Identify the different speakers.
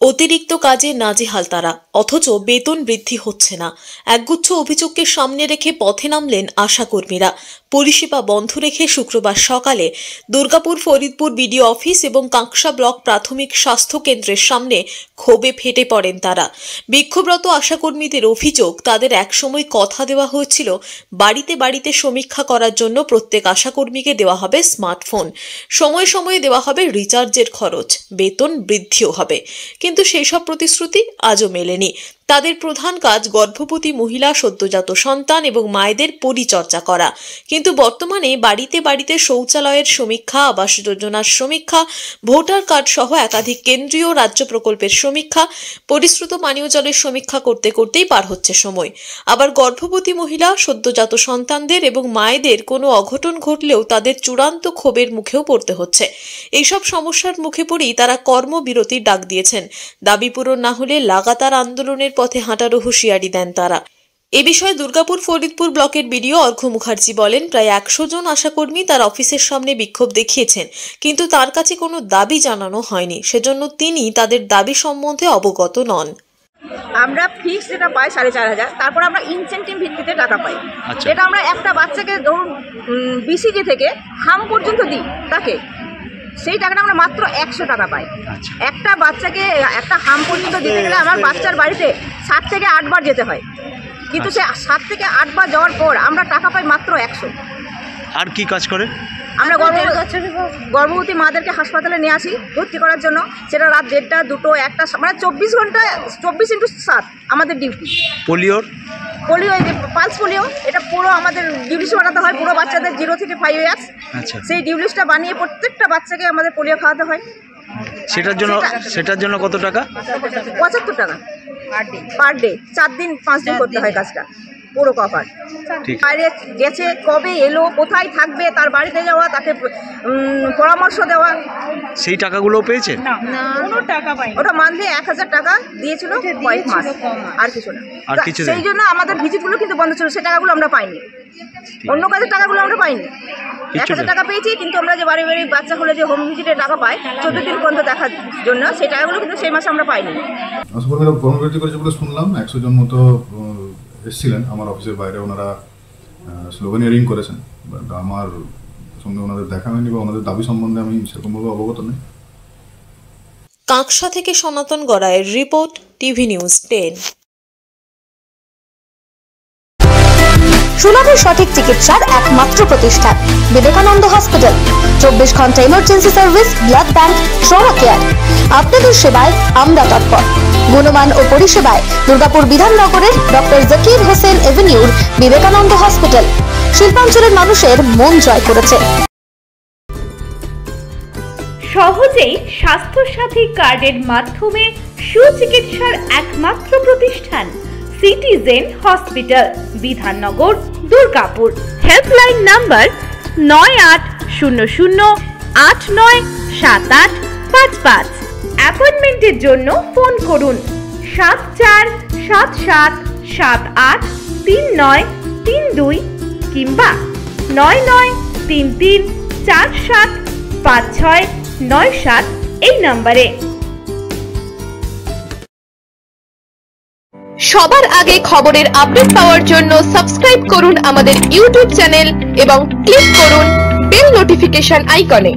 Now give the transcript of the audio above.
Speaker 1: অতিরিক্ত কাজে নাজেহাল তারা, অথচ বেতন বৃদ্ধি হচ্ছে না। একগুচ্ছ অভিযোগকে সামনে রেখে পথে নামলেন আশাকর্মীরা। পরিষেবা বন্ধ রেখে শুক্রবার সকালে দুর্গাপুর ফরিদপুর বিডিও অফিস এবং কাঁকসা ব্লক প্রাথমিক স্বাস্থ্য কেন্দ্রের সামনে ক্ষোভে ফেটে পড়েন তারা। বিক্ষোভরত আশাকর্মীদের অভিযোগ, তাদের একসময় কথা দেওয়া হয়েছিল বাড়িতে বাড়িতে সমীক্ষা করার জন্য প্রত্যেক আশাকর্মীকে দেওয়া হবে স্মার্টফোন, সময়ে সময়ে দেওয়া হবে রিচার্জের খরচ, বেতন বৃদ্ধিও হবে। কিন্তু সেই সব প্রতিশ্রুতি আজও মেলেনি। তাদের প্রধান কাজ গর্ভবতী মহিলা, সদ্যজাত সন্তান এবং মায়েদের পরিচর্যা করা। কিন্তু বর্তমানে বাড়িতে বাড়িতে শৌচালয়ের সমীক্ষা, আবাস যোজনার সমীক্ষা, ভোটার কার্ড সহ একাধিক কেন্দ্রীয় রাজ্য প্রকল্পের সমীক্ষা, পরিশ্রুত পানীয় জলের সমীক্ষা করতে করতেই পার হচ্ছে সময়। আবার গর্ভবতী মহিলা, সদ্যজাত সন্তানদের এবং মায়েদের কোনো অঘটন ঘটলেও তাদের চূড়ান্ত ক্ষোভের মুখেও পড়তে হচ্ছে। এইসব সমস্যার মুখে পড়েই তারা কর্মবিরতির ডাক দিয়েছেন। দাবি পূরণ না হলে লাগাতার আন্দোলনের পথে হাঁটারও হুঁশিয়ারি দেন তারা। এ বিষয়ে দুর্গাপুর ফরিদপুর ব্লকের বিডিও অর্ঘ্য মুখার্জি বলেন, প্রায় 100 জন আশাকর্মী তার অফিসের সামনে বিক্ষোভ দেখিয়েছেন, কিন্তু তার কাছে কোনো দাবি জানানো হয়নি। সেজন্য তিনি তাদের দাবি সম্বন্ধে অবগত নন।
Speaker 2: আমরা ফিক্স যেটা পাই 4500, তারপর আমরা ইনসেন্টিভ ভিত্তিতে টাকা পাই। এটা আমরা একটা বাচ্চাকে ধরুন বিসিজি থেকে হাম পর্যন্ত দিই, তাকে সেই টাকাটা আমরা মাত্র 100 টাকা পাই। একটা বাচ্চাকে একটা হাম পর্যন্ত দিতে গেলে আমার বাচ্চার বাড়িতে 7 থেকে 8 বার যেতে হয়, কিন্তু সে 7 থেকে 8 বার যাওয়ার পর আমরা টাকা পাই মাত্র 100।
Speaker 3: আর কি কাজ করে?
Speaker 2: আমরা গর্ভবতী মাদেরকে হাসপাতালে নিয়ে আসি ভর্তি করার জন্য। সেটা রাত 1:30, 2টো, 1টা, মানে 24 ঘন্টা 24x7 আমাদের ডিউটি।
Speaker 3: পোলিও,
Speaker 2: এই যে পালস পোলিও, এটা পুরো আমাদের ডিউলিশ বানাতে হয়, পুরো বাচ্চাদের 0 থেকে 5 ইয়ার্স। সেই ডিউলিশটা বানিয়ে প্রত্যেকটা বাচ্চাকে আমাদের পোলিও খাওয়াতে হয়।
Speaker 3: সেটার জন্য কত টাকা?
Speaker 2: 75 টাকা পার ডে। 4 দিন 5 দিন করতে হয় কাজটা, পুরো কভার। বাইরে গেছে, কবে এলো, কোথায় থাকবে, তার বাড়িতে যাওয়া, তাকে পরামর্শ দেওয়া।
Speaker 3: সেই টাকাগুলো পেয়েছে
Speaker 2: না, কোনো টাকা পাইনি। ওটা মান্থলি 1000 টাকা দিয়েছিল কয়েক মাস, আর কিছু না। সেই জন্য আমাদের ভিজিটগুলো কিন্তু বন্ধ ছিল, সেই টাকাগুলো আমরা পাইনি। অন্য কাজের টাকাগুলো আমরা পাইনি। 1000 টাকা পেয়েছি, কিন্তু আমরা যে বাড়ি বাড়ি বাচ্চা হলে যে হোম ভিজিটের টাকা পাই 14 দিন পর্যন্ত দেখার জন্য, সেই টাকাগুলো কিন্তু সেই মাসে আমরা পাইনি।
Speaker 4: আশাকর্মীরা কর্মবিরতি করেছে বলে শুনলাম। 100 জন মতো এসেছিলেন আমার অফিসের বাইরে। ওনারা স্লোগানিয়ারিং করেছেন, বাট আমার সঙ্গে ওনাদের দেখা হয়নি বা ওনাদের দাবি সম্বন্ধে আমি সেরকমভাবে অবগত নই।
Speaker 1: কাঁকসা থেকে সনাতন গড়াইয়ের রিপোর্ট, টিভি নিউজ 10।
Speaker 5: সুলভের সঠিক চিকিৎসার একমাত্র প্রতিষ্ঠান বিবেকানন্দ হসপিটাল। 24 ঘন্টা emergency service, blood bank, trauma care. আপনাদের সেবায় আমরা তৎপর। গুণমান ও পরিষেবায় দুর্গাপুর বিধাননগরের ডক্টর জাকির হোসেন এভিনিউর বিবেকানন্দ হসপিটাল শিল্পাঞ্চলের মানুষের মন জয় করেছে।
Speaker 6: সহজেই স্বাস্থ্যসাথী কার্ডের মাধ্যমে সুচিকিৎসার একমাত্র প্রতিষ্ঠান citizen hospital, Bidhannagar, Durgapur. Helpline number 9800897855। অ্যাপয়েন্টমেন্টের জন্য ফোন করুন 7477783932 কিংবা 9933475697 এই নম্বরে।
Speaker 5: সবার আগে খবরের আপডেট পাওয়ার জন্য সাবস্ক্রাইব করুন আমাদের ইউটিউব চ্যানেল এবং ক্লিক করুন বেল নোটিফিকেশন আইকনে।